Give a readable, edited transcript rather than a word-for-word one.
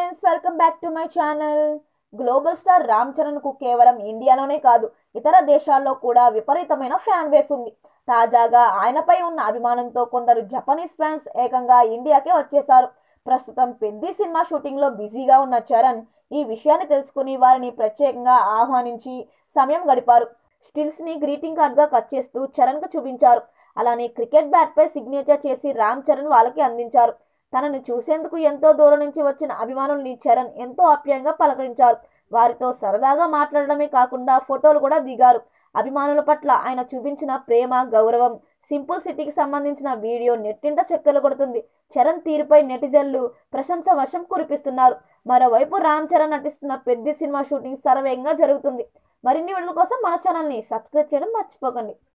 Friends, welcome back to my channel. Global star Ram Charan కు కేవలం ఇండియాలోనే కాదు, ఇతర దేశాల్లో కూడా విపరీతమైన ఫ్యాన్ బేస్ ఉంది. తాజాగా ఆయనపై ఉన్న అభిమానంతో కొందరు జపనీస్ ఫ్యాన్స్ ఏకంగా ఇండియాకే వచ్చేశారు. ప్రస్తుతం పెద్ది సినిమా షూటింగ్ లో బిజీగా ఉన్న చరణ్ ఈ విషయాన్ని తెలుసుకుని వారిని ప్రత్యేకంగా ఆహ్వానించి సమయం గడిపారు. స్టిల్స్ ని గ్రీటింగ్ కార్డ్ గా కట్ చేస్తూ చరణ్ కు చూపించారు. అలానే క్రికెట్ బ్యాట్ పై సిగ్నేచర్ చేసి రామ్ చరణ్ వాళ్ళకి అందించారు. తనను చూసేందుకు ఎంతో దూరం నుంచి వచ్చిన అభిమానుల్ని చరణ్ ఎంతో ఆప్యాయంగా పలకరించారు. వారితో సరదాగా మాట్లాడడమే కాకుండా ఫోటోలు కూడా దిగారు. అభిమానుల పట్ల ఆయన చూపించిన ప్రేమ, గౌరవం, సింపుల్ సిటీకి సంబంధించిన వీడియో నెట్టింట చక్కర్లు కొడుతుంది. చరణ్ తీరుపై నెటిజన్లు ప్రశంస వర్షం కురిపిస్తున్నారు. మరోవైపు రామ్ చరణ్ నటిస్తున్న పెద్ది సినిమా షూటింగ్ శరవేగంగా జరుగుతుంది. మరిన్ని వీడియోల కోసం మన ఛానల్ని సబ్స్క్రైబ్ చేయడం మర్చిపోకండి.